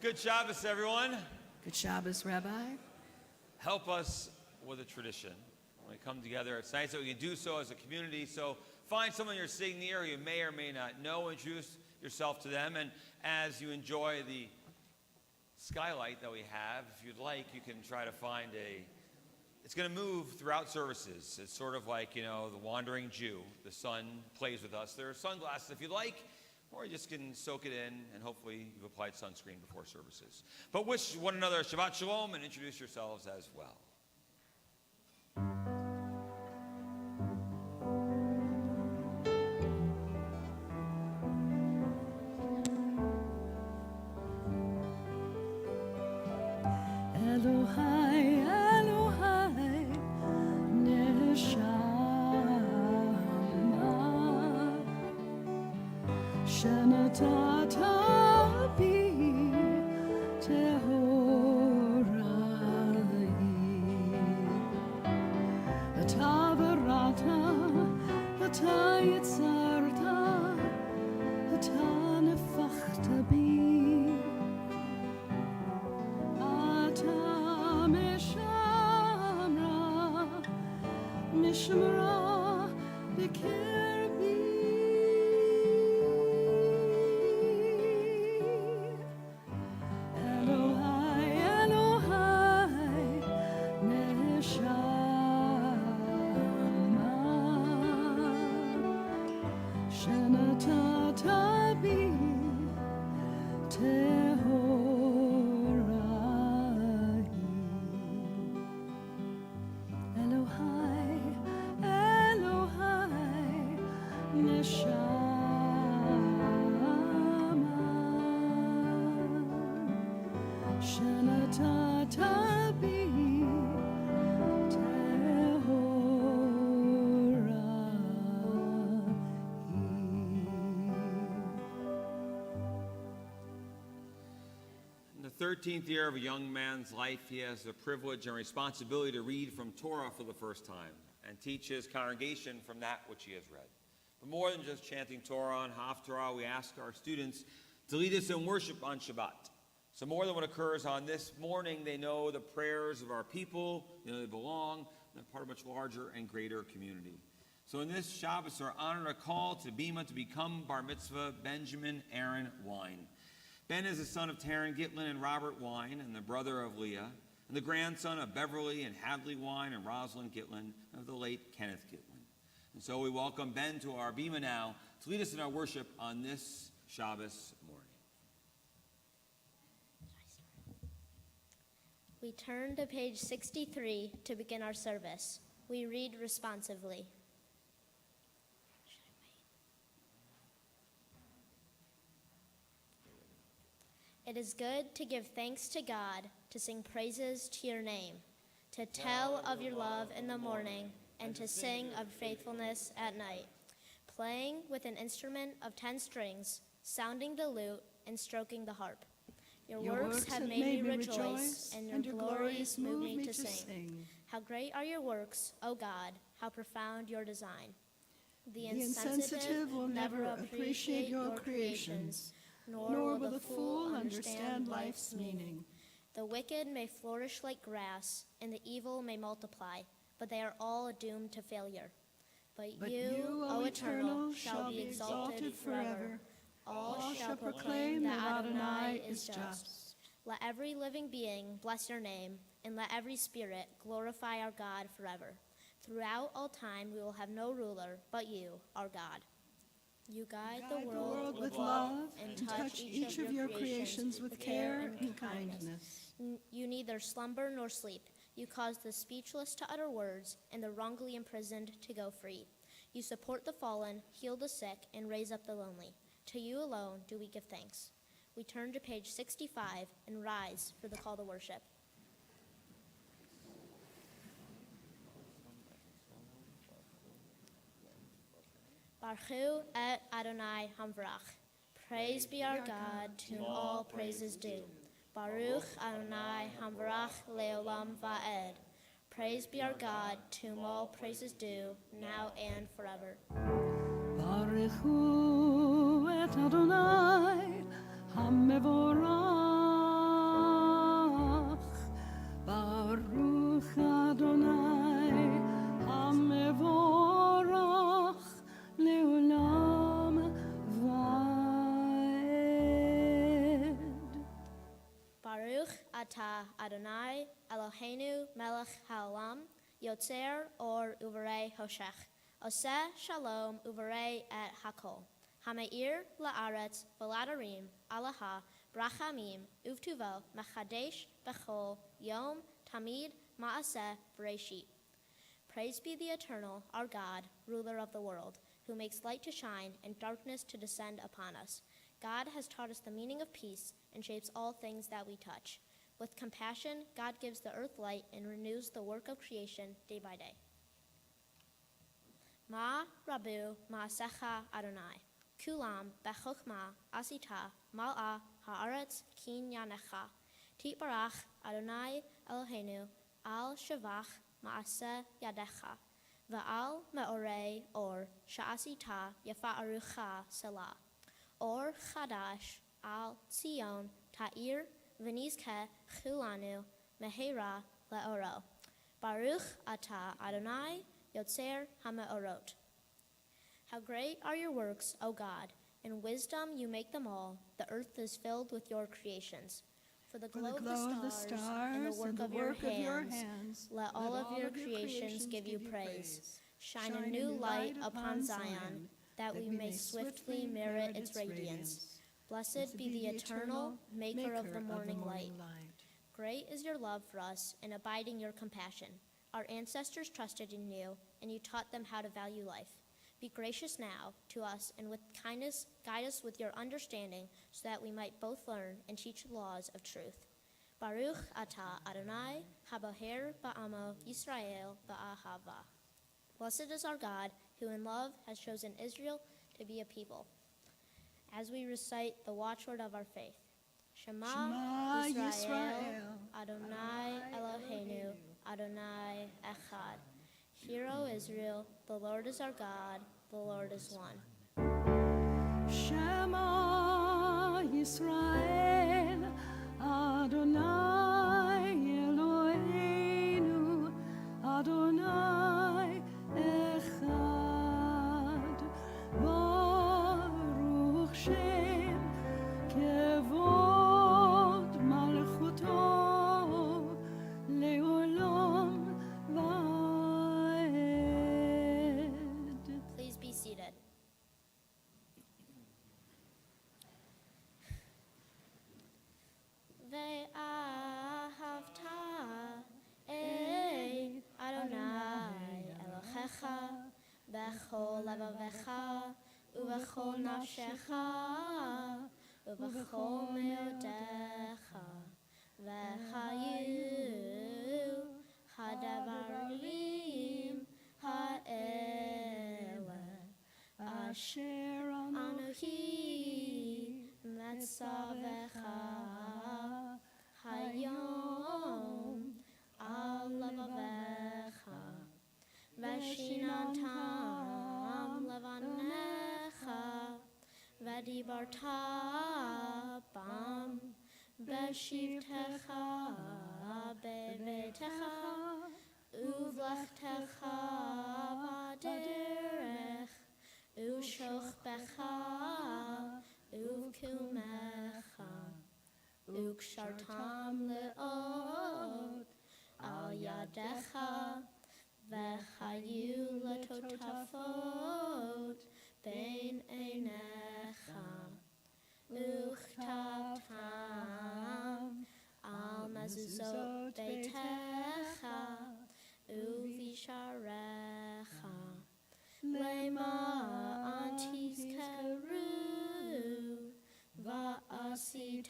Good Shabbos, everyone. Good Shabbos, Rabbi. Help us with a tradition. When we come together, it's nice that we can do so as a community. So find someone you're sitting near you may or may not know. Introduce yourself to them. And as you enjoy the skylight that we have, if you'd like, you can try to find it's going to move throughout services. It's sort of like, the wandering Jew. The sun plays with us. There are sunglasses if you'd like. Or you just can soak it in, and hopefully you've applied sunscreen before services. But wish one another Shabbat Shalom and introduce yourselves as well. Elohai, Elohai, Neshama. Shenatata bi tehorai, Atavarata, Atayitzarta, Atanefachta bi, Atameshamra, Mishmara, Bikirbi. In the 13th year of a young man's life, he has the privilege and responsibility to read from Torah for the first time and teach his congregation from that which he has read. But more than just chanting Torah and Haftarah, we ask our students to lead us in worship on Shabbat. So more than what occurs on this morning, they know the prayers of our people, they belong, they're part of a much larger and greater community. So in this Shabbos, our honor and call to Bima to become Bar Mitzvah Benjamin Aaron Wine. Ben is the son of Taryn Gitlin and Robert Wine, and the brother of Leah, and the grandson of Beverly and Hadley Wine and Rosalind Gitlin, and of the late Kenneth Gitlin. And so we welcome Ben to our Bima now to lead us in our worship on this Shabbos morning. We turn to page 63 to begin our service. We read responsively. It is good to give thanks to God, to sing praises to your name, to tell of your love in the morning, and to sing of faithfulness at night, playing with an instrument of 10 strings, sounding the lute, and stroking the harp. Your works have made me rejoice, and your glories move me to sing. How great are your works, O God, how profound your design. The insensitive will never appreciate your creations, nor will the fool understand life's meaning. The wicked may flourish like grass, and the evil may multiply, but they are all doomed to failure. But you, O Eternal, shall be exalted forever. All shall proclaim that Adonai is just. Let every living being bless your name, and let every spirit glorify our God forever. Throughout all time we will have no ruler but you, our God. You guide the world with love and touch each of your creations with care and kindness. You neither slumber nor sleep. You cause the speechless to utter words and the wrongly imprisoned to go free. You support the fallen, heal the sick, and raise up the lonely. To you alone do we give thanks. We turn to page 65 and rise for the call to worship. Baruch et Adonai Hamvrach. Praise be our God, to whom all praises due. Baruch Adonai Hamvrach leolam va'ed. Praise be our God, to whom all praises due, now and forever. Baruch et Adonai Hamevorach. ata Adonai Eloheinu melech haolam yotzer or uvarei hoshech oseh shalom uvarei et hakol hameir la'aretz v'ladarim alaha brachamim uvtuvo mechadesh bechol yom tamid ma'aseh v'reshit. Praise be the eternal, our God, ruler of the world, who makes light to shine and darkness to descend upon us. God has taught us the meaning of peace and shapes all things that we touch. With compassion, God gives the earth light and renews the work of creation day by day. Ma Rabu Ma'asecha Adonai, Kulam Bechokma Asita Mal'a Haaretz Kin Yanecha, Titbarach Adonai Eloheinu Al Shavach Ma'aseh Yadecha, Va'al Me'orei Or Sha'asita Yafa'arucha Selah, Or Chadash Al Tzion Ta'ir V'nizke Chulanu Mehera Le'oro, Baruch Ata Adonai Yotzer HaMe'orot. How great are your works, O God! In wisdom you make them all. The earth is filled with your creations. For the glow of the stars and the work of your hands, let all of your creations give you praise. Shine a new light upon Zion, that we may swiftly merit its radiance. Blessed be the eternal maker of the morning light. Great is your love for us, and abiding your compassion. Our ancestors trusted in you, and you taught them how to value life. Be gracious now to us, and with kindness guide us with your understanding, so that we might both learn and teach the laws of truth. Baruch Ata Adonai Haboher Ba'amo Yisrael Ba'ahava. Blessed is our God, who in love has chosen Israel to be a people. As we recite the watchword of our faith, Shema Yisrael, Adonai Eloheinu, Adonai Echad. Hear, O Israel, the Lord is our God, the Lord is one. Shema Yisrael, Adonai Eloheinu, Adonai Echad. Baruch Shem Kevod Malchuto Leolam Vaed. Please be seated. Ve'ahavta et Adonai Elohecha b'chol levavecha u'b'chol nafshecha u'b'chol meodecha v'hayu hadavarim ha'ele asher Anohi Metzavecha Hayom Al Levavecha Veshinantam Levanecha Vedibarta Bam Beshivtecha Bevetecha Uvlechtecha Vaderech Ushoch becha, uvkumecha, ukshartam leot, al yadecha, vechayu letotafot, bein einecha, uchtavtam, al mezuzot beitecha, uvisharecha. Lema antis keru va'asitem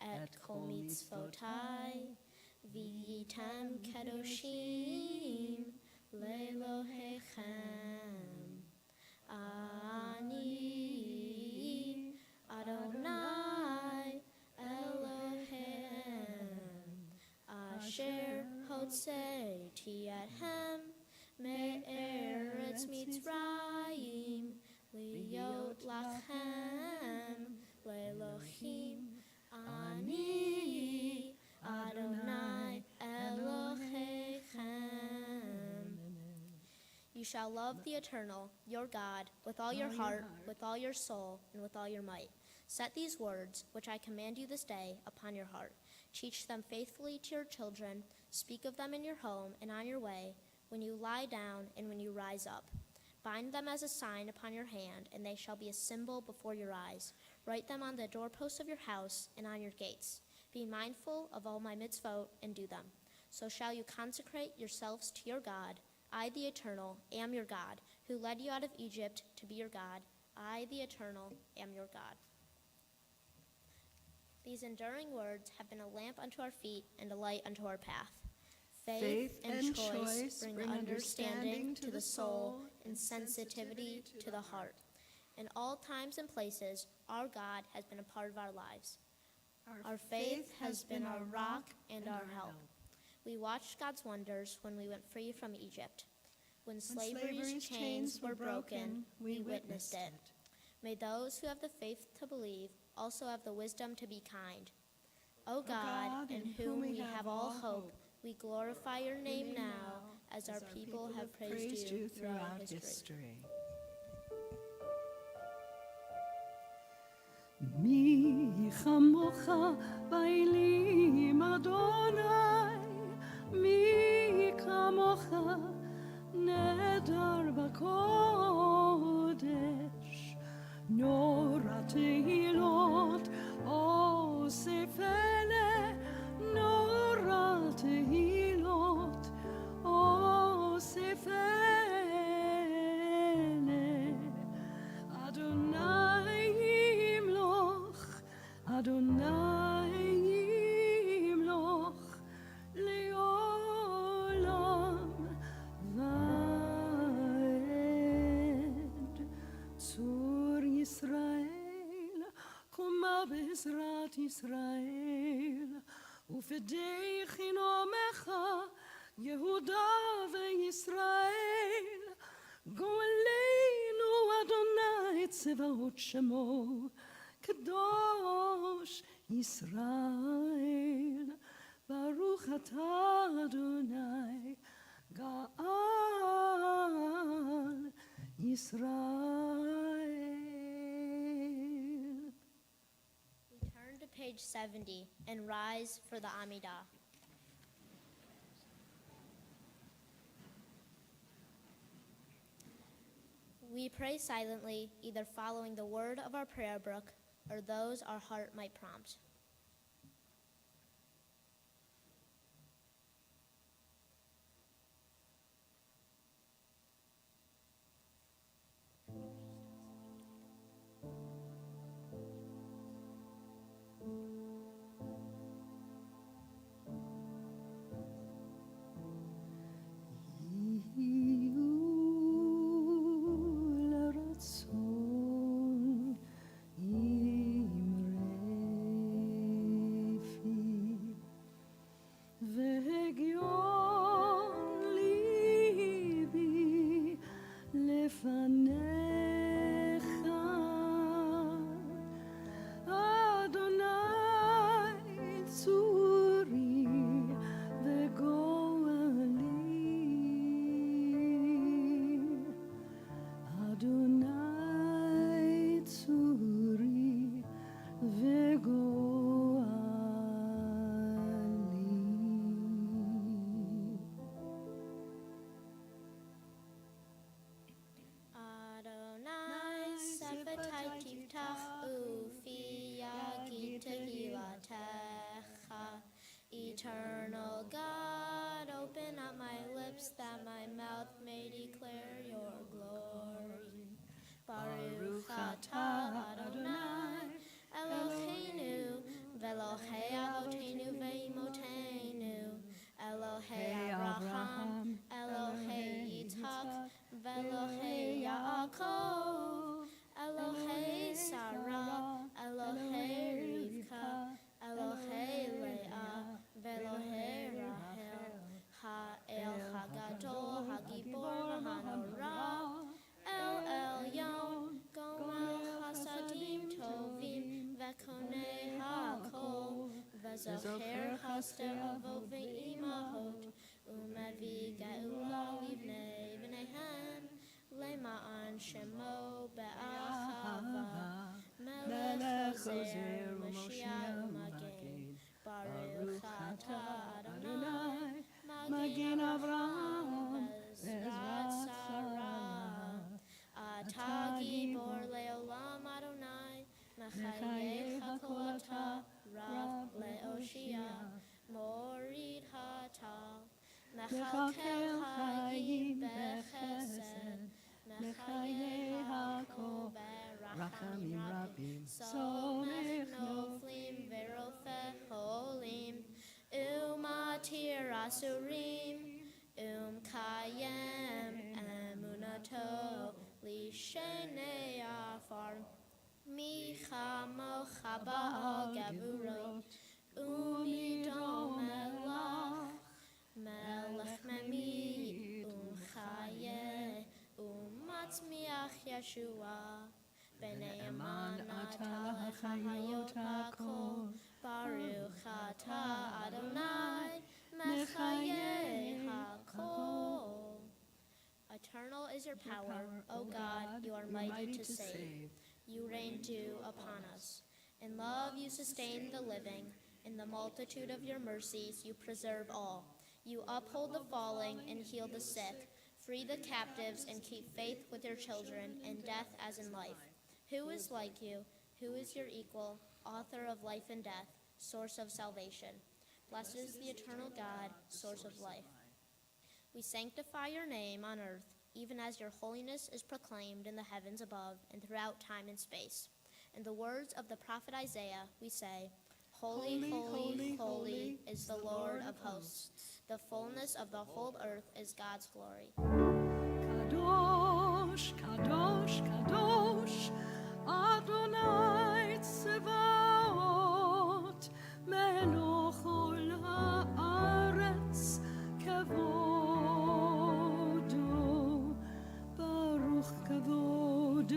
et kol mitzvotai v'yitem kedoshim lelohechem. Ani Adonai Elohem asher hotzeti ethem Me'eretz Mitzrayim, liyot lachem, le'elohim, ani, Adonai Elohechem. You shall love the eternal, your God, with all your heart, with all your soul, and with all your might. Set these words, which I command you this day, upon your heart. Teach them faithfully to your children. Speak of them in your home and on your way, when you lie down and when you rise up. Bind them as a sign upon your hand, and they shall be a symbol before your eyes. Write them on the doorposts of your house and on your gates. Be mindful of all my mitzvot and do them. So shall you consecrate yourselves to your God. I, the Eternal, am your God, who led you out of Egypt to be your God. I, the Eternal, am your God. These enduring words have been a lamp unto our feet and a light unto our path. Faith and choice bring understanding to the soul and sensitivity to the heart. In all times and places, our God has been a part of our lives. Our faith has been our rock and our help. We watched God's wonders when we went free from Egypt. When slavery's chains were broken, we witnessed it. May those who have the faith to believe also have the wisdom to be kind. O God, in whom we have all hope, we glorify your name now as our people have praised you throughout history. מי כמוך באלים אדוני, מי כמוך נדר בקודש, נורא תהילות אוסף אלה, נורא תהילות אוסף אלה, אדוני Adonai yimloch leolam vaed. Tzur Yisrael, koma be'ezrat Yisrael, ufedei chinomecha Yehuda ve'Yisrael. Go'eleinu Adonai tzevaot shemo, Kadosh Yisrael, Baruch atah Adonai, Ga'al Yisrael. We turn to page 70 and rise for the Amidah. We pray silently, either following the word of our prayer book or those our heart might prompt. Eternal God, open up my lips that my mouth may declare your glory. Baruch atah Adonai, Eloheinu, v'Elohei Avotenu ve'imotenu, Elohei Abraham, Elohei Yitzhak, v'Elohei Yaakov, Elohei Sarah, Elohei Rivka, Elohei Leah, Velohei Rachel, Ha'el Hagadol, Hagibor, Hanorah, El Elyon, Gomel Hasadim Tovim, Vekonei Hakol, Vezocher Chaster Avot Ve'imahot, Umevi Geula Livnei B'neihem, Lema'an Shemo Be'achava, Melech Chazer Moshiach U'Magen, Baruch Adonai, Magen Avraham, Bezrat Sarah. אתה גיבור לעולם אדוני, מחייך כל אתה, רב להושיע, מוריד הטל, מכלכל חיים בחסד, מחיי הכל ברחמים רבים, סומך נופלים ורופא חולים, ומתיר אסורים, ומקיים אמונתו לשני עפר. מי כמוך בעל גבורות, ומדום מלך ממית ומחיה, ומצמיח ישועה. ונאמן אתה לחיות הכל, ברוך אתה אדוני, מחיי הכל. Eternal is your power, O God, you are mighty to save. You reign dew upon us. In love you sustain the living. In the multitude of your mercies you preserve all. You uphold the falling and heal the sick. Free the captives and keep faith with your children in death as in life. Who is like you? Who is your equal? Author of life and death, source of salvation. Blessed is the eternal God, source of life. We sanctify your name on earth, even as your holiness is proclaimed in the heavens above and throughout time and space. In the words of the prophet Isaiah, we say, Holy, holy, holy is the Lord of hosts. The fullness of the whole earth is God's glory. Kadosh, Kadosh, Kadosh, Adonai Tzevaot, Melech ol haaretz kavodo, Baruch kavod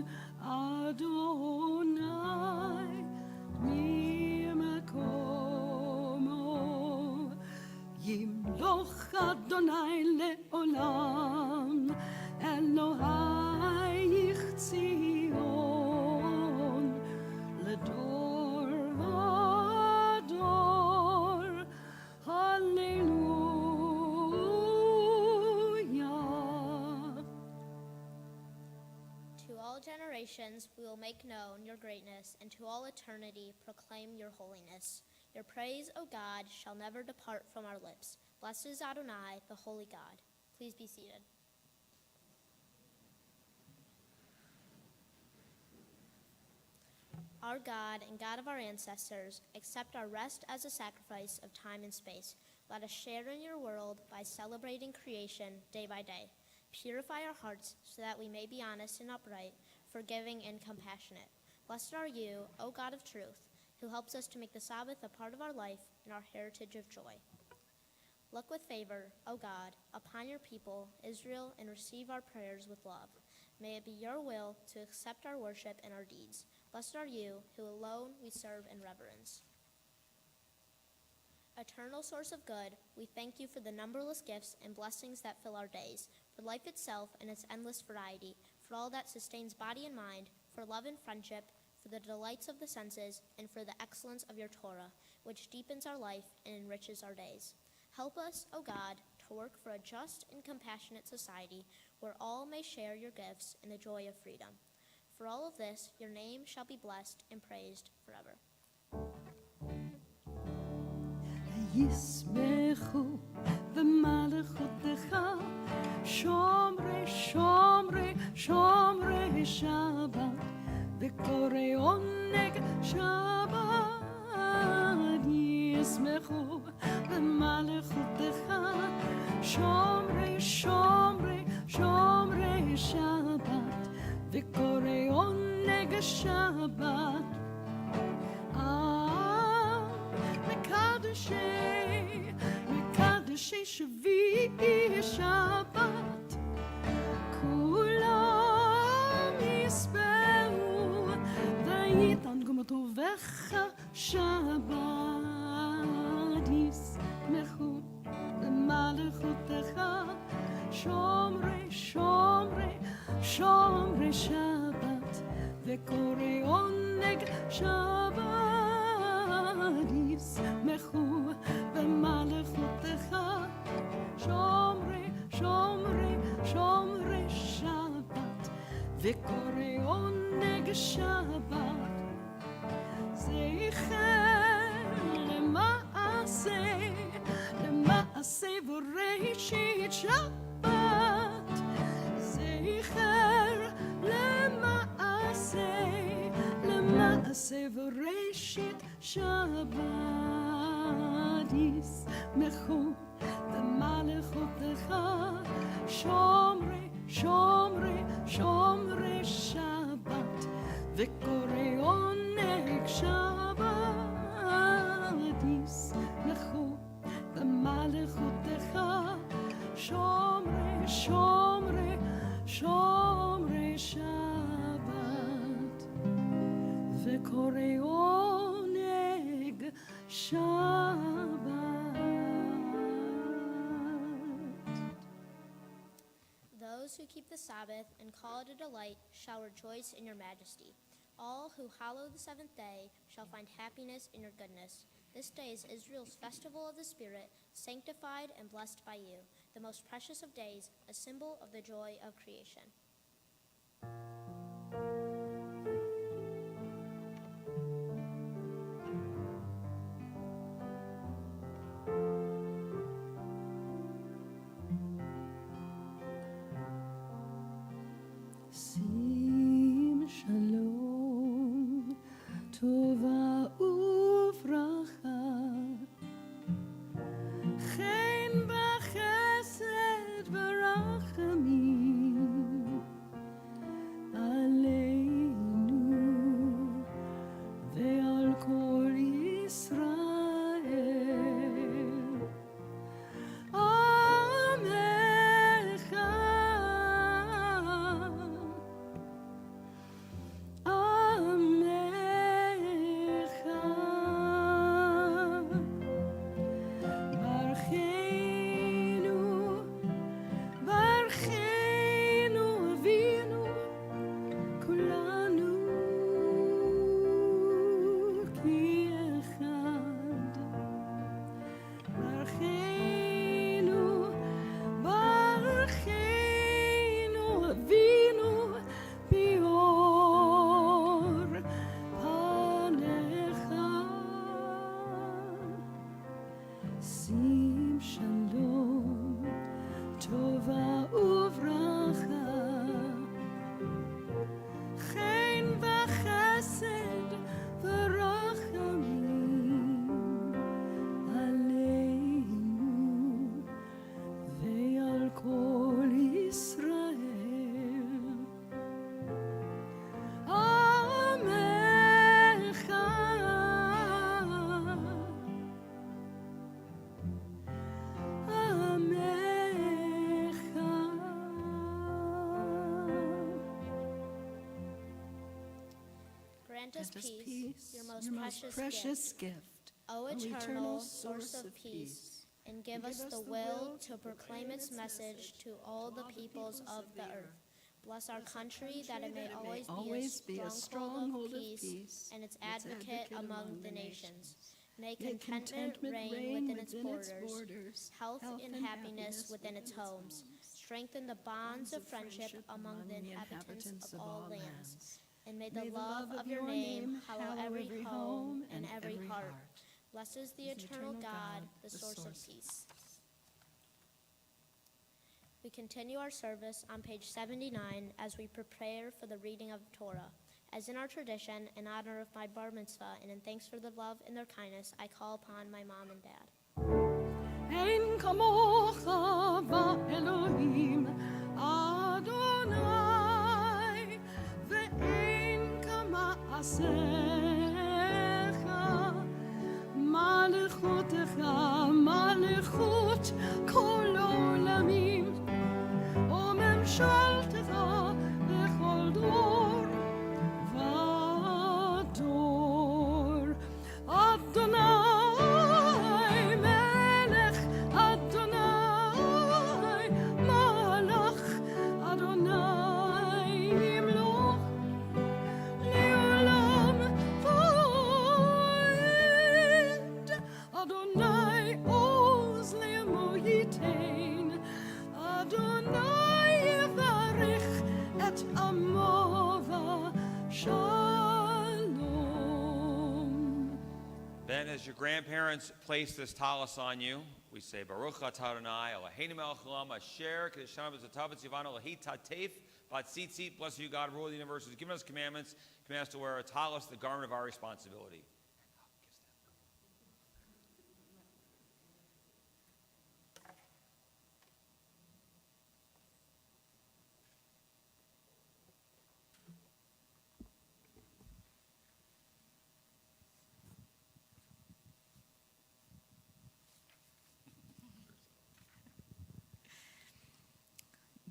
Adonai mimakomo, Yimloch Adonai le'olam, Elohayich Tzion, Ledor vador, Hallelujah. To all generations we will make known your greatness, and to all eternity proclaim your holiness. Your praise, O God, shall never depart from our lips. Blessed is Adonai, the holy God. Please be seated. Our God and God of our ancestors, accept our rest as a sacrifice of time and space. Let us share in your world by celebrating creation day by day. Purify our hearts so that we may be honest and upright, forgiving and compassionate. Blessed are you, O God of truth, who helps us to make the Sabbath a part of our life and our heritage of joy. Look with favor, O God, upon your people, Israel, and receive our prayers with love. May it be your will to accept our worship and our deeds. Blessed are you, who alone we serve in reverence. Eternal source of good, we thank you for the numberless gifts and blessings that fill our days, for life itself and its endless variety, for all that sustains body and mind, for love and friendship, for the delights of the senses, and for the excellence of your Torah, which deepens our life and enriches our days. Help us, O God, to work for a just and compassionate society where all may share your gifts in the joy of freedom. For all of this, your name shall be blessed and praised forever. ישמחו במלכותך, שומרי, שומרי, שומרי שבת, וקוראי עונג שבת. ישמחו במלכותך, שומרי, שומרי, שומרי שבת, וקוראי עונג שבת. מקדשי שביעי שבת, כולם יספרו ויתענגו טובך שבת. ישמחו במלכותך, שומרי, שומרי, שומרי שבת, וקוראי עונג שבת. ישמחו במלכותך, וקורא עונג שבת, זכר למעשה בראשית שבת, זכר למעשה בראשית שבת, ישמחו במלכותך שומרי שבת, וקורא עונג שבת, ישמחו במלכותך שומרי שבת, וקורא עונג שבת. Those who keep the Sabbath and call it a delight shall rejoice in your majesty. All who hallow the seventh day shall find happiness in your goodness. This day is Israel's festival of the Spirit, sanctified and blessed by you, the most precious of days, a symbol of the joy of creation. שים שלום, טובה וברכה, חן בחסד ברחמים, עלינו ועל כל ישראל. עמך, עמך, ברכנו אבינו, כולנו כאחד. ברכנו אבינו באור פניך. שים שלום, טובה וברכה, חן וחסד ורחמים, עלינו ועל כל ישראל. עמך, עמך. Grant us peace, your most precious gift, O eternal source of peace, and give us the will to proclaim its message to all the peoples of the earth. Bless our country that it may always be a stronghold of peace and its advocate among the nations. May contentment reign within its borders, health and happiness within its homes. Strengthen the bonds of friendship among the inhabitants of all lands. And may the love of your name hallow every home and every heart. Blesses the eternal God, the source of peace. We continue our service on page 79 as we prepare for the reading of Torah. As in our tradition, in honor of my bar mitzvah and in thanks for the love and their kindness, I call upon my mom and dad. אין כמוך באלוהים אדוני, ואין כמעשיך. מלכותך מלכות כל עולמים, וממשלתך לכל דור ודור. אדוני מלך, אדוני מלך, אדוני ימלוך לעולם ועד. And as your grandparents place this talus on you, we say, Baruch atah Adonai, Eloheinu melech haolam, asher kedeshanu b'zatav v'tzivanu lahi tatef v'tzitzit. Blessed you, God, ruler of the universe, who's given us commandments, command us to wear a talus, the garment of our responsibility.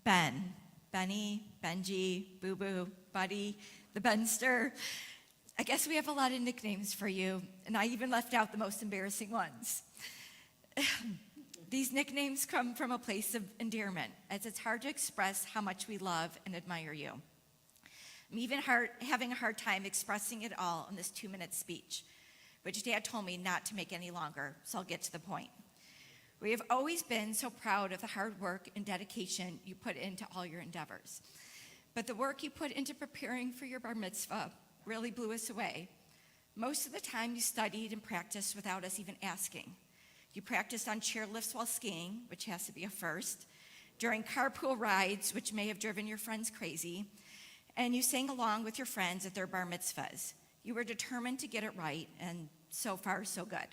Ben, Benny, Benji, Boo Boo, Buddy, the Benster. I guess we have a lot of nicknames for you, and I even left out the most embarrassing ones. These nicknames come from a place of endearment, as it's hard to express how much we love and admire you. I'm even having a hard time expressing it all in this 2-minute speech, which Dad told me not to make any longer, so I'll get to the point. We have always been so proud of the hard work and dedication you put into all your endeavors. But the work you put into preparing for your bar mitzvah really blew us away. Most of the time you studied and practiced without us even asking. You practiced on chairlifts while skiing, which has to be a first, during carpool rides, which may have driven your friends crazy, and you sang along with your friends at their bar mitzvahs. You were determined to get it right, and so far, so good.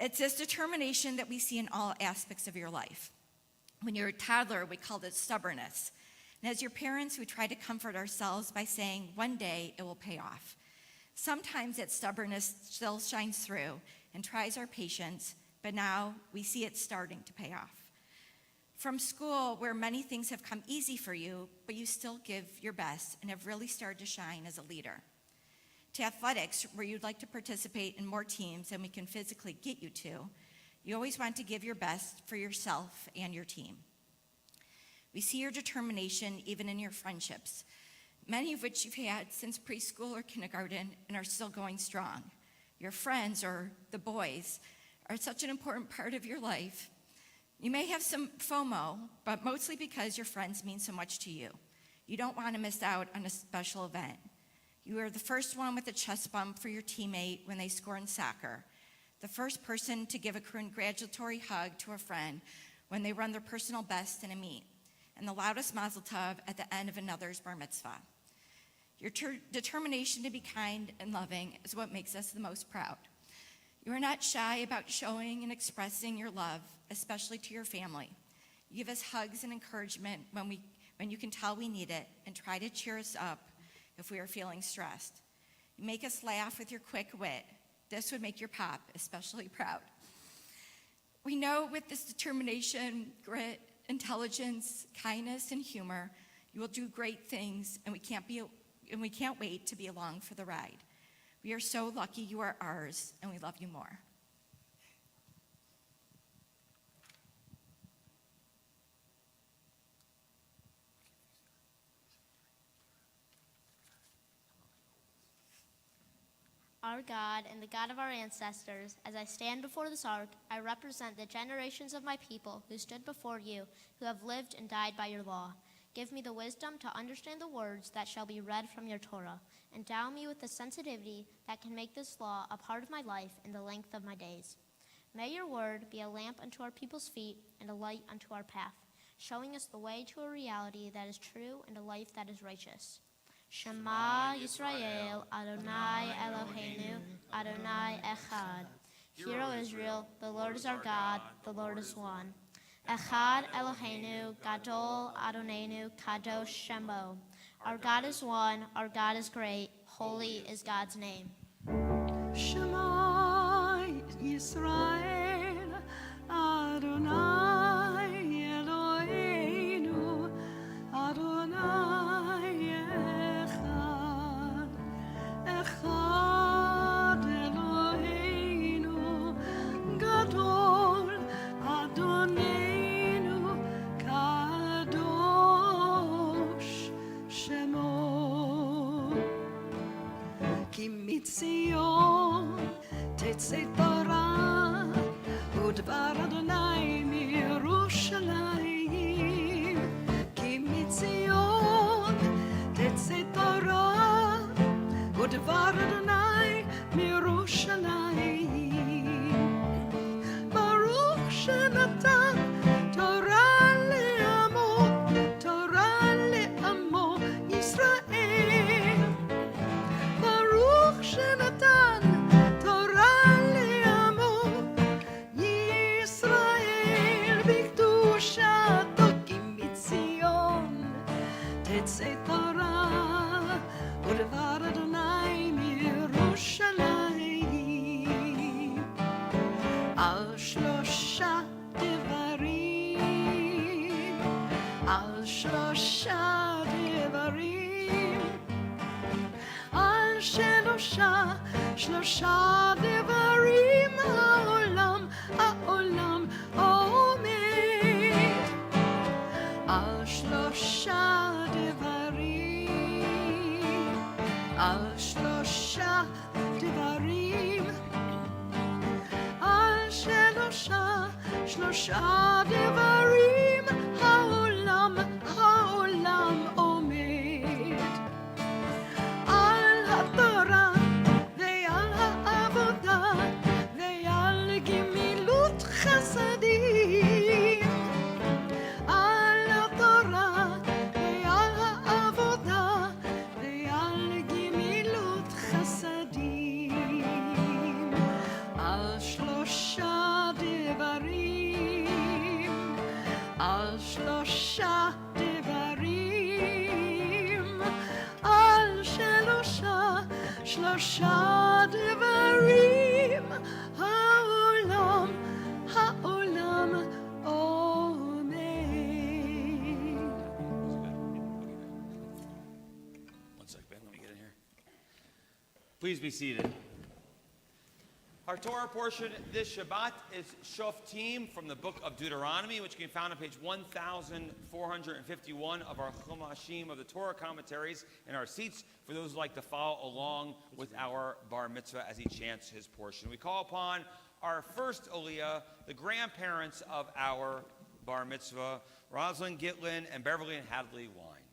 It's this determination that we see in all aspects of your life. When you're a toddler, we called it stubbornness. And as your parents, we try to comfort ourselves by saying, one day it will pay off. Sometimes that stubbornness still shines through and tries our patience, but now we see it starting to pay off. From school, where many things have come easy for you, but you still give your best and have really started to shine as a leader. To athletics, where you'd like to participate in more teams than we can physically get you to, you always want to give your best for yourself and your team. We see your determination even in your friendships, many of which you've had since preschool or kindergarten and are still going strong. Your friends, or the boys, are such an important part of your life. You may have some FOMO, but mostly because your friends mean so much to you. You don't want to miss out on a special event. You are the first one with a chest bump for your teammate when they score in soccer, the first person to give a congratulatory hug to a friend when they run their personal best in a meet, and the loudest mazel tov at the end of another's bar mitzvah. Your determination to be kind and loving is what makes us the most proud. You are not shy about showing and expressing your love, especially to your family. You give us hugs and encouragement when you can tell we need it, and try to cheer us up if we are feeling stressed. You make us laugh with your quick wit. This would make your pop especially proud. We know with this determination, grit, intelligence, kindness, and humor, you will do great things, and we can't wait to be along for the ride. We are so lucky you are ours, and we love you more. Our God and the God of our ancestors, as I stand before this ark, I represent the generations of my people who stood before you, who have lived and died by your law. Give me the wisdom to understand the words that shall be read from your Torah. Endow me with the sensitivity that can make this law a part of my life in the length of my days. May your word be a lamp unto our people's feet and a light unto our path, showing us the way to a reality that is true and a life that is righteous. Shema Yisrael, Adonai Eloheinu, Adonai Echad. Hear, O Israel, the Lord is our God, the Lord is one. Echad Eloheinu, Gadol Adonenu, Kadosh Shemo. Our God is one, our God is great, holy is God's name. Shema Yisrael, Adonai Eloheinu, Adonai Echad, Echad Eloheinu, Gadol Adonenu, Kadosh Shemo. Ki שלושה דברים, על שלושה דברים העולם עומד, על שלושה דברים, על שלושה דברים, על שלושה דברים העולם עומד, על התורה ועל העבודה ועל גמילות חסדים, על התורה ועל העבודה ועל גמילות חסדים, על שלושה דברים, על שלושה דברים, על שלושה דברים העולם עומד. One sec, Ben, let me get in here. Please be seated. Our Torah portion this Shabbat is Shoftim from the book of Deuteronomy, which can be found on page 1451 of our Chumashim of the Torah commentaries in our seats for those who like to follow along with our Bar Mitzvah as he chants his portion. We call upon our first Aliyah, the grandparents of our Bar Mitzvah, Rosalind Gitlin and Beverly and Hadley Wine.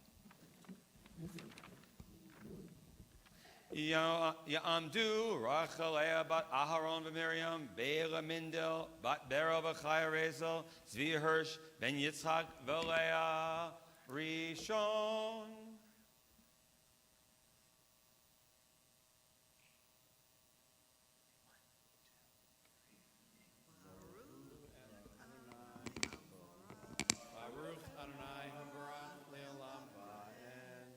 Ya'amdu Rachalea bat Aharon v'Miriam Be'ela Mindel bat Beryl v'Chaya Rezel Zvi Hirsch ben Yitzchak v'Leah Rishon. Baruch Adonai Habarach Le'olam Va'ed.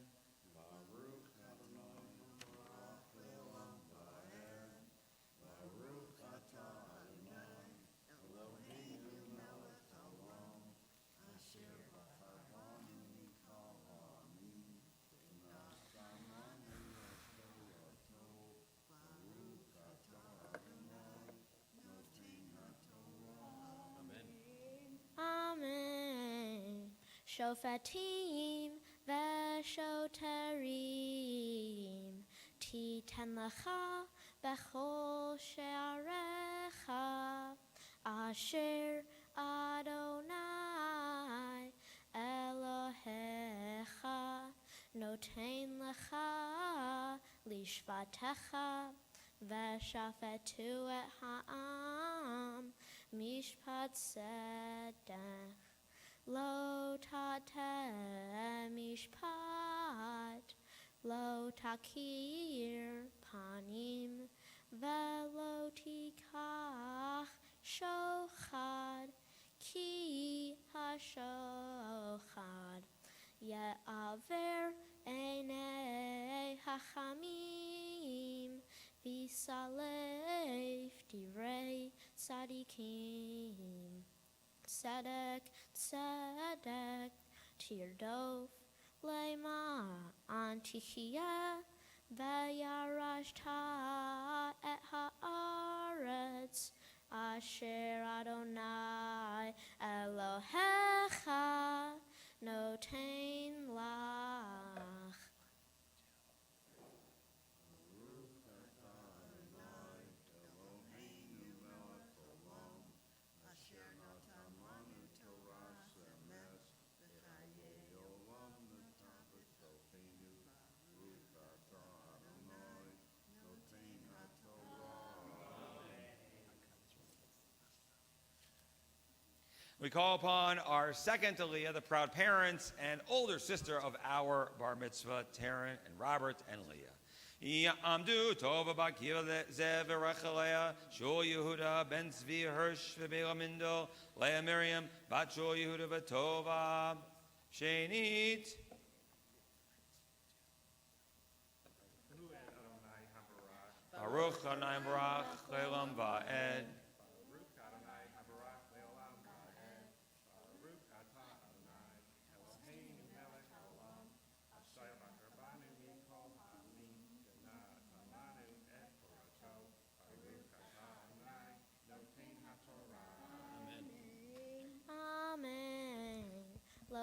Baruch Adonai Habarach Le'olam Va'ed. Baruch Atah Adonai Eloheinu melech haolam asher b'chadanu mikol ha'amim v'nassamanu l'Torah. Baruch Atah Adonai noten haTorah. Amen. Amen. Shofatim v'shotarim titen lecha b'chol she'arecha asher Adonai Elohecha noten lecha lishvatecha v'shafetu et ha'am mishpat tzedek lo tateh mishpat lo takir panim velo tikach shochad ki hashochad ye'aver einei hachamim v'salef direi tzadikim. Tzedek, tzedek, tirdof, lema, antichia, v'yarashta et haaretz, asher Adonai Elohecha noten lach. We call upon our second Aliyah, the proud parents and older sister of our Bar Mitzvah, Taryn and Robert and Leah. Ya'amdu tova b'kiva zev v'rachalea, Shul Yehuda ben Zvi Hirsch v'Beila Mindel, Leah Miriam, bat Shul Yehuda v'tova, Shenit. Baruch Adonai Barach Le'olam Va'ed.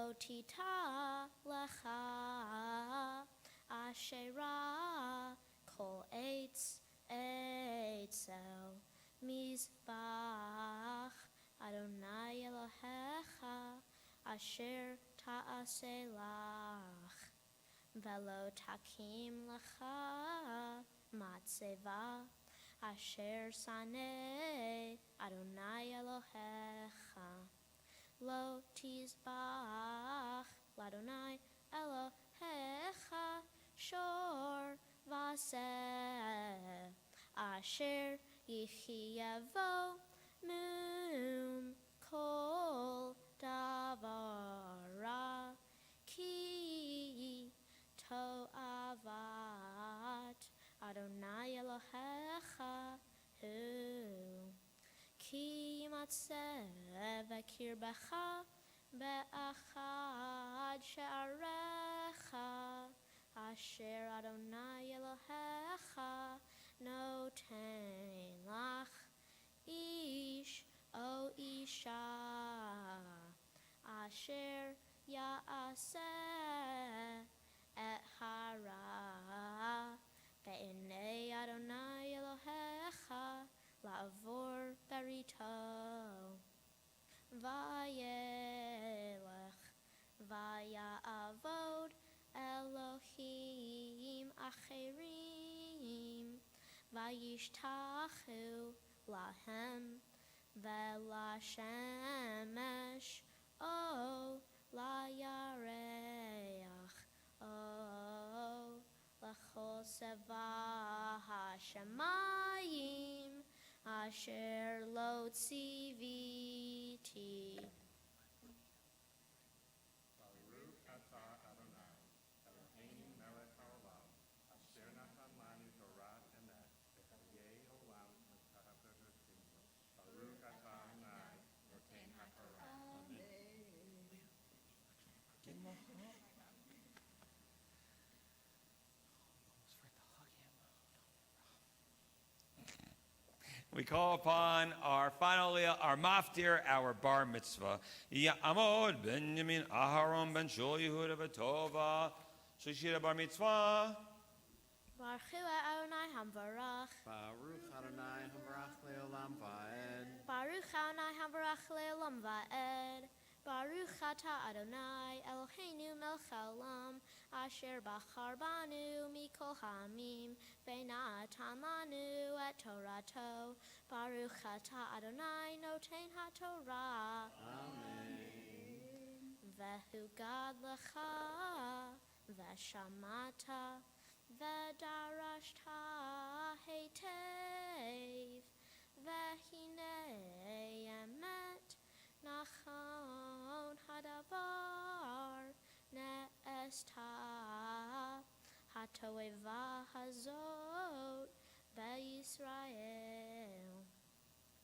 Lo tita lecha asherah kol eitz eitzel mizbach Adonai Elohecha asher ta'aselach velo takim lecha matzeva asher saneh Adonai Elohecha Lo tizbach l'Adonai Elohecha shor vaseh asher yichiyavo mum kol davara ki to'avat Adonai Elohecha hu Ki matzeh v'kirbecha be'achad she'arecha asher Adonai Elohecha noten lach ish o isha asher ya'aseh et hara be'inei Adonai Elohecha La'avor berito Vayelech Vaya'avod Elohim acherim Vayishtachu lahem Ve'lashemesh O layareach O lachol seva hashemayim Asher lo tziviti. Baruch atah Adonai, Eloheinu melech haolam, asher natan lanu Torah emet, v'chayei olam v'tahata v'tzimra. Baruch atah Adonai, noten haTorah. We call upon our maftir, our bar mitzvah. Ya'amod Benjamin Aharon ben Shul Yehuda B'tova Shishira bar mitzvah. Baruch Adonai Hamvarach. Baruch Adonai hamvarach le'olam va'ed. Baruch Adonai Hamvarach le'olam va'ed. Baruch Ata Adonai Eloheinu melech haolam asher bachar banu mikol ha'amim v'natan lanu et Torato. Baruch Ata Adonai noten haTorah. Amen. Vehu gad lecha v'shamata v'darashta heitev v'hinei emet nachon hadavar ne'esta hatoeva hazot be'Yisrael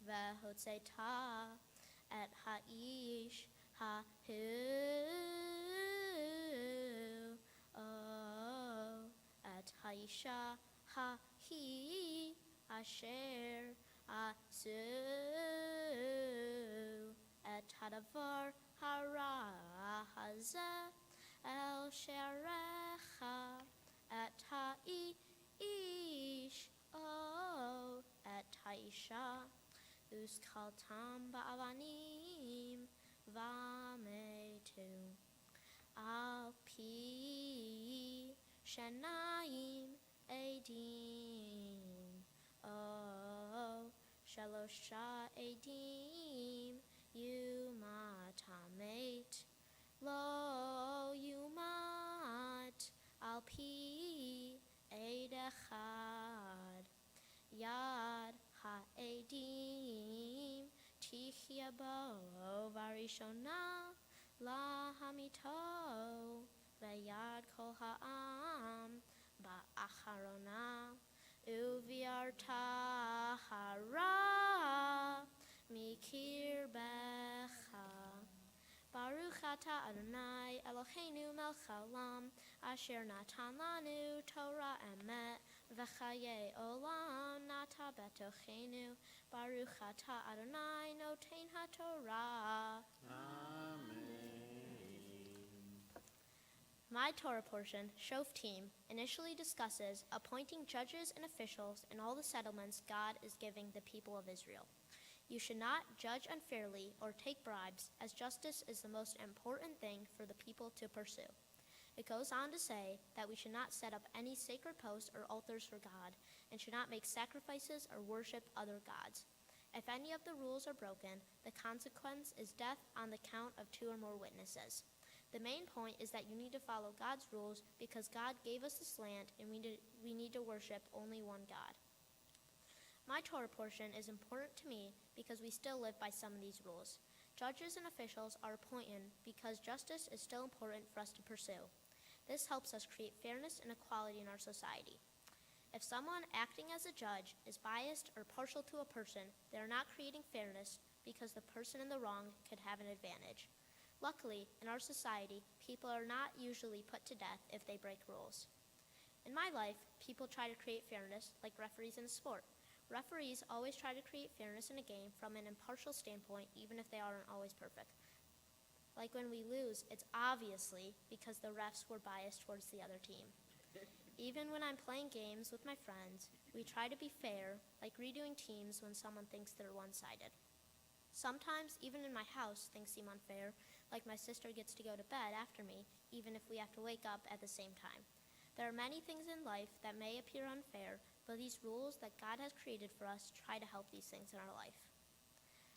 v'hotzeta et ha'ish hahu et haisha hahi asher asu et hadavar hara hazeh el sherecha et ha'ish et haisha uskaltam ba'avanim v'ametu al pi shenayim edim shalosha edim yumat hamet lo yumat al pi ed echad yad ha'edim tichya bo varishona la hamito v'yad kol ha'am ba'acharona uviarta hara mikir becha. Baruch ata Adonai Eloheinu melech haolam asher natan lanu Torah emet v'chayei olam nata betochenu. Baruch ata Adonai noten haTorah. Amen. My Torah portion, Shoftim, initially discusses appointing judges and officials in all the settlements God is giving the people of Israel. You should not judge unfairly or take bribes, as justice is the most important thing for the people to pursue. It goes on to say that we should not set up any sacred posts or altars for God, and should not make sacrifices or worship other gods. If any of the rules are broken, the consequence is death on the count of 2 or more witnesses. The main point is that you need to follow God's rules because God gave us this land and we need to worship only one God. My Torah portion is important to me because we still live by some of these rules. Judges and officials are appointed because justice is still important for us to pursue. This helps us create fairness and equality in our society. If someone acting as a judge is biased or partial to a person, they are not creating fairness because the person in the wrong could have an advantage. Luckily, in our society, people are not usually put to death if they break rules. In my life, people try to create fairness like referees in a sport. Referees always try to create fairness in a game from an impartial standpoint, even if they aren't always perfect. Like when we lose, it's obviously because the refs were biased towards the other team. Even when I'm playing games with my friends, we try to be fair, like redoing teams when someone thinks they're one-sided. Sometimes, even in my house, things seem unfair, like my sister gets to go to bed after me, even if we have to wake up at the same time. There are many things in life that may appear unfair, but these rules that God has created for us try to help these things in our life.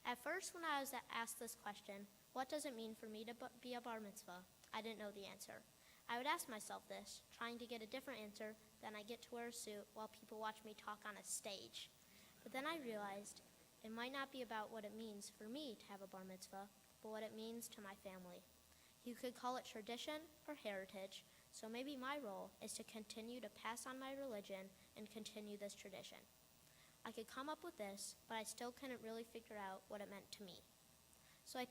At first, when I was asked this question, what does it mean for me to be a bar mitzvah, I didn't know the answer. I would ask myself this, trying to get a different answer than I get to wear a suit while people watch me talk on a stage. But then I realized it might not be about what it means for me to have a bar mitzvah, but what it means to my family. You could call it tradition or heritage, so maybe my role is to continue to pass on my religion and continue this tradition. I could come up with this, but I still couldn't really figure out what it meant to me. So I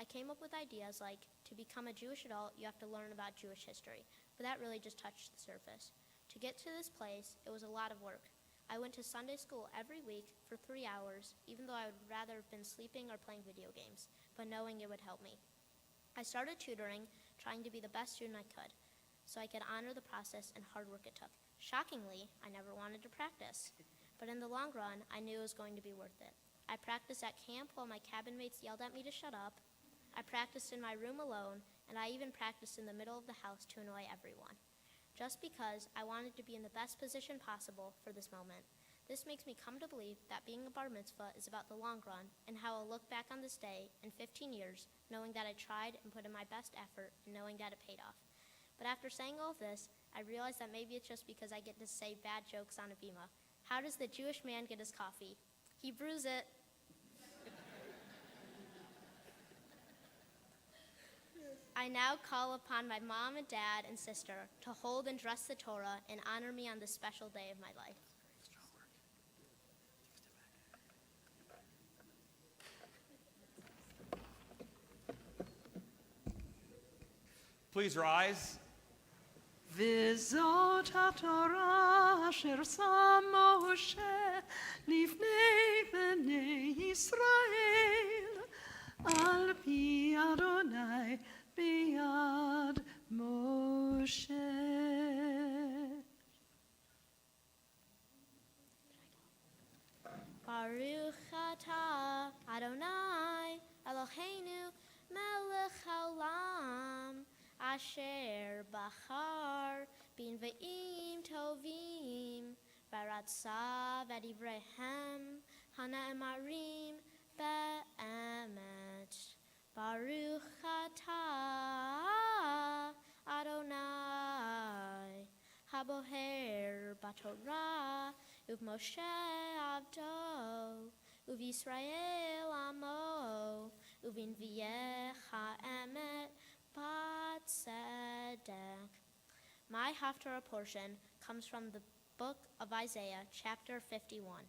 came up with ideas like, to become a Jewish adult, you have to learn about Jewish history, but that really just touched the surface. To get to this place, it was a lot of work. I went to Sunday school every week for 3 hours, even though I would rather have been sleeping or playing video games, but knowing it would help me. I started tutoring, trying to be the best student I could, so I could honor the process and hard work it took. Shockingly, I never wanted to practice, but in the long run, I knew it was going to be worth it. I practiced at camp while my cabin mates yelled at me to shut up. I practiced in my room alone, and I even practiced in the middle of the house to annoy everyone, just because I wanted to be in the best position possible for this moment. This makes me come to believe that being a bar mitzvah is about the long run and how I'll look back on this day in 15 years knowing that I tried and put in my best effort and knowing that it paid off. But after saying all of this, I realize that maybe it's just because I get to say bad jokes on a bima. How does the Jewish man get his coffee? He brews it. I now call upon my mom and dad and sister to hold and dress the Torah and honor me on this special day of my life. Please rise. וזאת התורה אשר שם משה לפני בני ישראל, על פי אדוני ביד משה. Baruch atah Adonai Eloheinu melech haolam asher bachar b'nvi'im tovim v'ratzav v'divrehem hana'emarim be'emet. Baruch atah Adonai haboher b'torah u'Moshe avdo u'Yisrael amo u'v'nvi'eh ha'emet b'tzedek. My Haftarah portion comes from the book of Isaiah, chapter 51.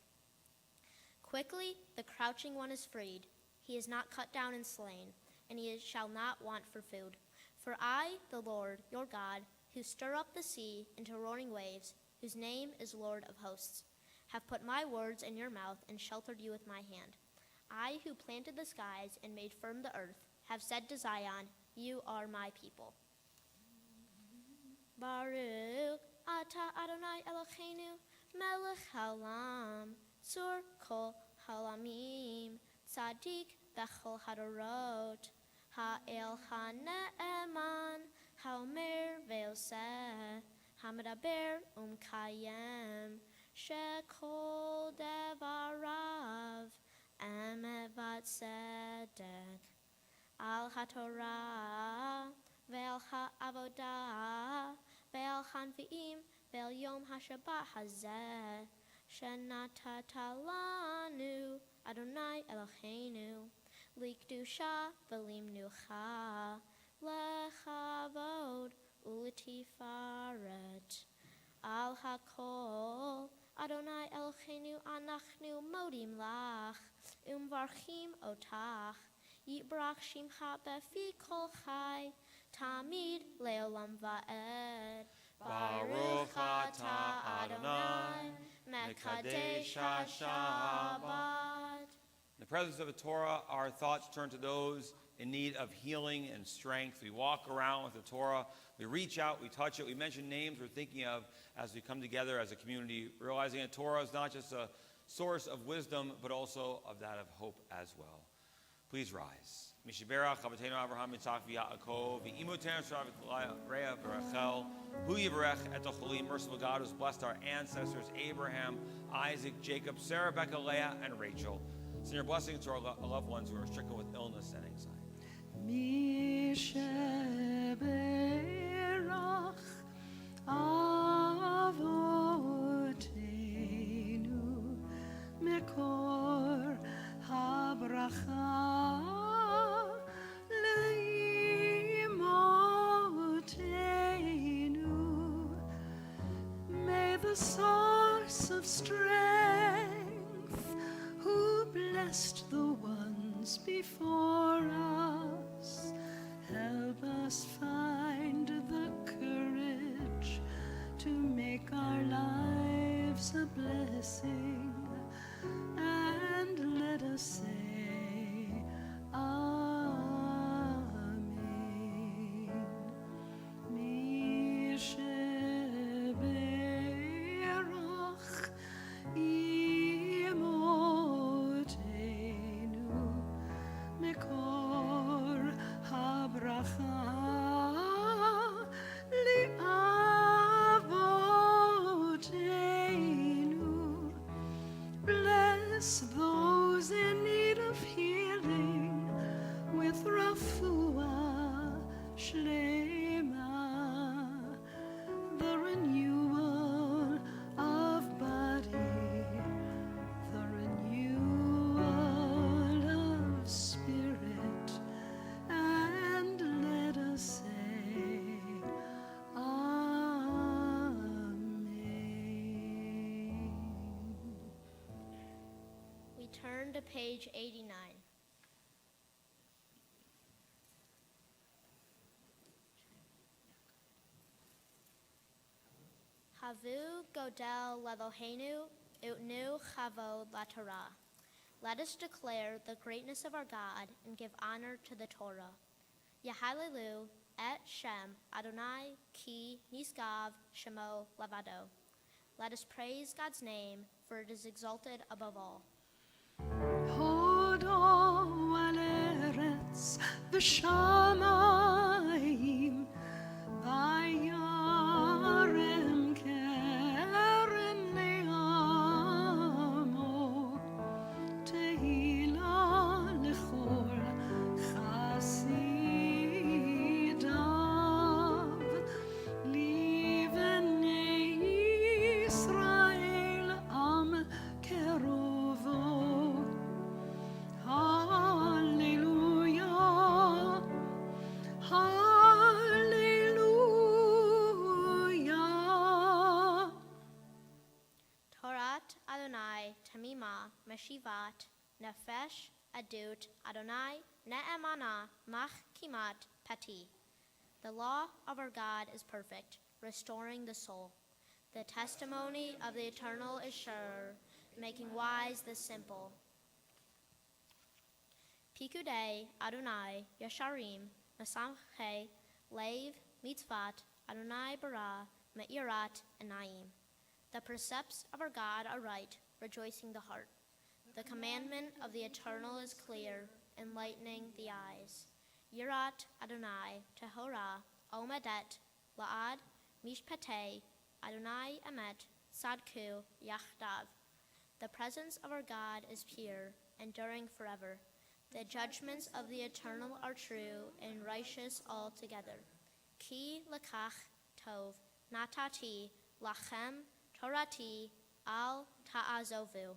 Quickly the crouching one is freed. He is not cut down and slain, and he shall not want for food. For I, the Lord, your God, who stir up the sea into roaring waves, whose name is Lord of hosts, have put my words in your mouth and sheltered you with my hand. I, who planted the skies and made firm the earth, have said to Zion, you are my people. Baruch Ata Adonai Eloheinu Melech Haolam Tzur Kol Haolamim Tzadik Bechol Hadorot Ha'el HaNe'eman Haomer Ve'oseh Hamadaber Kayem Shekol Devarav Emet Tzedek Al HaTorah Ve'al HaAvodah Ve'al Hanvi'im Ve'al Yom HaShabbat Hazeh Shenatata Lanu Adonai Eloheinu Likdusha Ve'limnucha Lechavod Uletifaret Al HaKol Adonai Eloheinu Anachnu Modim Lach Umvarchim Otach Yibrach Shimcha Befi Kol Chai Tamid Leolam Va'ed Baruch Atah Adonai Mekadesh HaShabbat. In the presence of the Torah, our thoughts turn to those in need of healing and strength. We walk around with the Torah. We reach out, we touch it, we mention names we're thinking of as we come together as a community, realizing that Torah is not just a source of wisdom, but also of that of hope as well. Please rise. Mishiberach, Chavatenu Avraham, Yitzchak, V'Yaakov, V'Imutenu Shavit Rhea, V'Rachel, Hu Yivarech et Cholim, merciful God, who has blessed our ancestors, Abraham, Isaac, Jacob, Sarah, Rebecca, Leah, and Rachel. Send your blessings to our loved ones who are stricken with illness and anxiety. Misheberach Avotenu Mekor Habracha Leimotenu. May the source of strength, who blessed the ones before us, help us find the courage to make our lives a blessing, and let us say Amen. Misheberach Imotenu Mekor Habracha Li'avotenu. Bless those in need of healing with Refuah Shlema, the renewal of body, the renewal of spirit, and let us say Amen. We turn to page 89. Havu Godel Levohenu Utnu Chavod LaTorah. Let us declare the greatness of our God and give honor to the Torah. Yahalilu et Shem Adonai Ki Nisgav Shemo Lavado. Let us praise God's name, for it is exalted above all. Hodo al eretz v'shamayim vayarem kerem le'amo tehila lechol chasidav livnei Yisrael am kerovo. Hallelujah, hallelujah. Torat Adonai Tamima Meshivat Nefesh Adut Adonai Ne'emana Mach Kimat Pati. The law of our God is perfect, restoring the soul. The testimony of the Eternal is sure, making wise the simple. Pikudei Adonai Yesharim Mesamche Lev Mitzvat Adonai bara me'irat enayim. The precepts of our God are right, rejoicing the heart. The commandment of the Eternal is clear, enlightening the eyes. Yirat Adonai tehorah omedet la'ad mishpatei Adonai emet sadku yachdav. The presence of our God is pure, enduring forever. The judgments of the Eternal are true and righteous altogether. Ki lekach tov natati lachem torati al ta'azovu.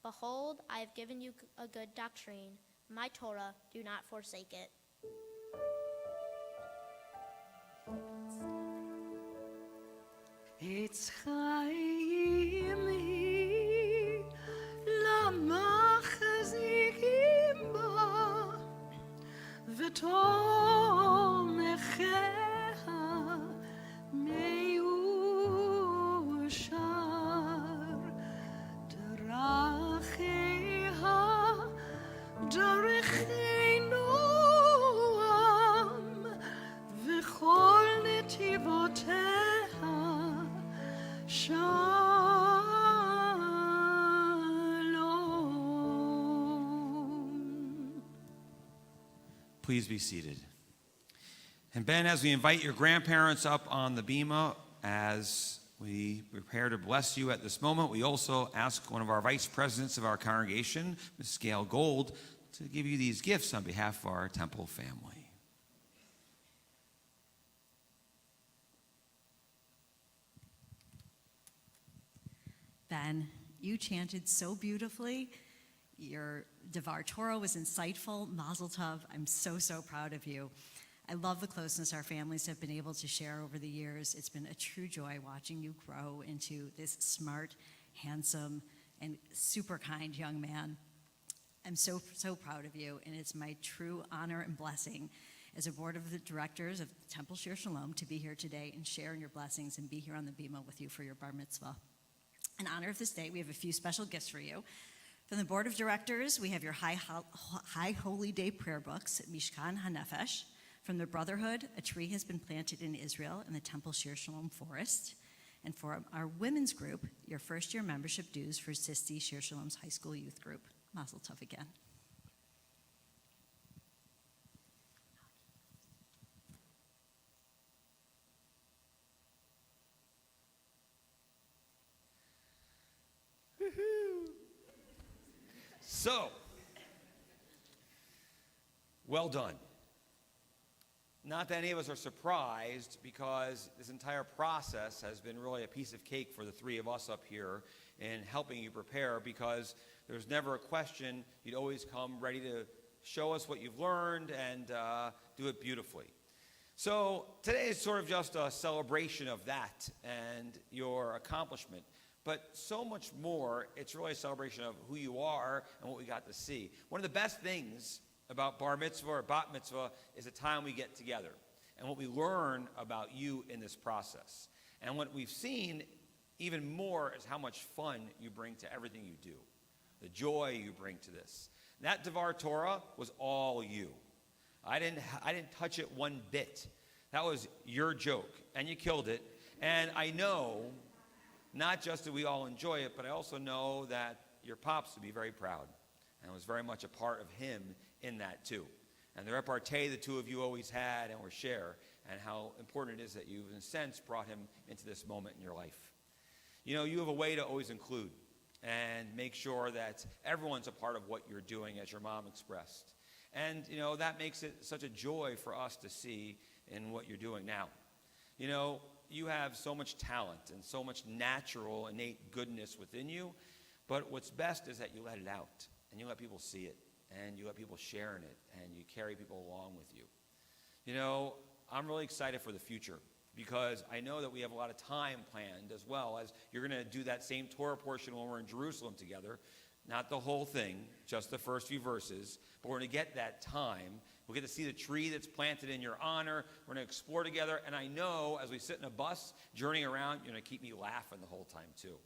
Behold, I have given you a good doctrine. My Torah, do not forsake it. Etz chaim hi lamachzikim ba v'tomecheha meushar deracheha derechei noam v'chol netivoteha Shalom. Please be seated. And Ben, as we invite your grandparents up on the bima, as we prepare to bless you at this moment, we also ask one of our vice presidents of our congregation, Ms. Gail Gold, to give you these gifts on behalf of our temple family. Ben, you chanted so beautifully. Your Devar Torah was insightful. Mazel Tov. I'm so, so proud of you. I love the closeness our families have been able to share over the years. It's been a true joy watching you grow into this smart, handsome, and super kind young man. I'm so, so proud of you, and it's my true honor and blessing as a board of the directors of Temple Shir Shalom to be here today and share in your blessings and be here on the bima with you for your bar mitzvah. In honor of this day, we have a few special gifts for you. From the board of directors, we have your High Holy Day prayer books, Mishkan HaNefesh. From the Brotherhood, a tree has been planted in Israel in the Temple Shir Shalom forest. And for our women's group, your first-year membership dues for Sisti Shir Shalom's high school youth group. Mazel Tov again. So, well done. Not that any of us are surprised, because this entire process has been really a piece of cake for the three of us up here in helping you prepare, because there's never a question. You'd always come ready to show us what you've learned and do it beautifully. So today is sort of just a celebration of that and your accomplishment. But so much more, it's really a celebration of who you are and what we got to see. One of the best things about bar mitzvah or bat mitzvah is the time we get together and what we learn about you in this process. And what we've seen even more is how much fun you bring to everything you do, the joy you bring to this. And that Devar Torah was all you. I didn't touch it one bit. That was your joke, and you killed it. And I know, not just that we all enjoy it, but I also know that your pops would be very proud. And I was very much a part of him in that too. And the repartee the two of you always had and were share, and how important it is that you, in a sense, brought him into this moment in your life. You know, you have a way to always include and make sure that everyone's a part of what you're doing, as your mom expressed. And, you know, that makes it such a joy for us to see in what you're doing now. You know, you have so much talent and so much natural, innate goodness within you, but what's best is that you let it out, and you let people see it, and you let people share in it, and you carry people along with you. You know, I'm really excited for the future, because I know that we have a lot of time planned, as well as you're going to do that same Torah portion when we're in Jerusalem together. Not the whole thing, just the first few verses, but we're going to get that time. We'll get to see the tree that's planted in your honor. We're going to explore together, and I know as we sit in a bus journeying around, you're going to keep me laughing the whole time too.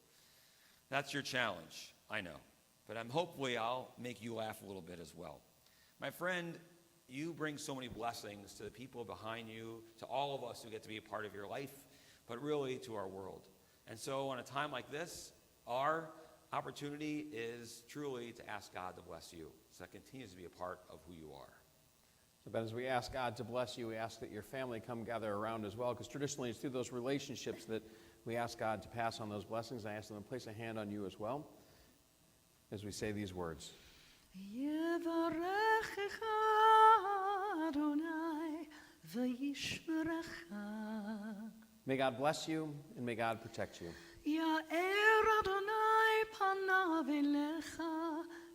That's your challenge, I know. But hopefully I'll make you laugh a little bit as well. My friend, you bring so many blessings to the people behind you, to all of us who get to be a part of your life, but really to our world. And so on a time like this, our opportunity is truly to ask God to bless you, so that continues to be a part of who you are. So, Ben, as we ask God to bless you, we ask that your family come gather around as well, because traditionally it's through those relationships that we ask God to pass on those blessings. I ask them to place a hand on you as well as we say these words. יברכך אדוני וישמרך. May God bless you and may God protect you. יאר אדוני פניו אליך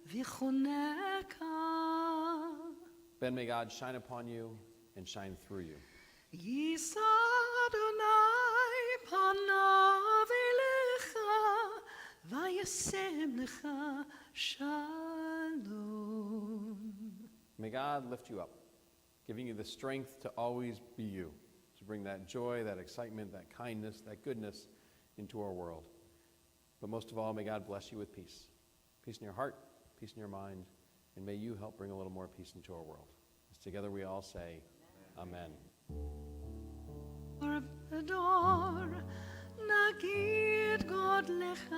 ויחונך. Ben, may God shine upon you and shine through you. יישא אדוני פניו אליך וישם לך שלום. May God lift you up, giving you the strength to always be you, to bring that joy, that excitement, that kindness, that goodness into our world. But most of all, may God bless you with peace. Peace in your heart, peace in your mind, and may you help bring a little more peace into our world. As together we all say, Amen. בדור נגיד גודלך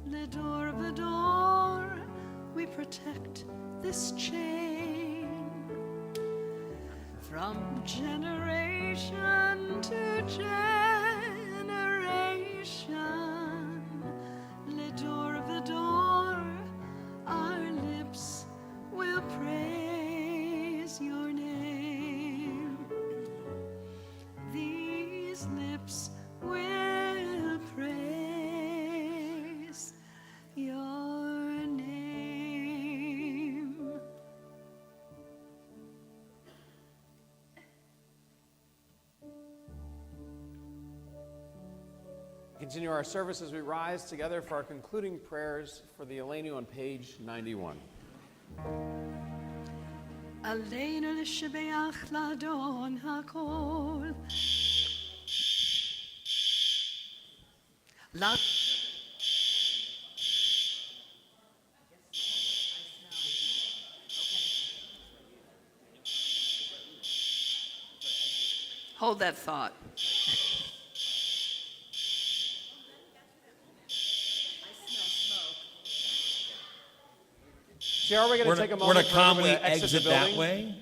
לדור ודור we protect this chain from generation to generation לדור ודור our lips will praise your name. These lips will praise your name. Continue our service as we rise together for our concluding prayers for the Elenu on page 91. עלינו לשבח לאדון הכל. Hold that thought. See, are we going to take a moment We're going to for everyone calmly to exit the exit that building? way.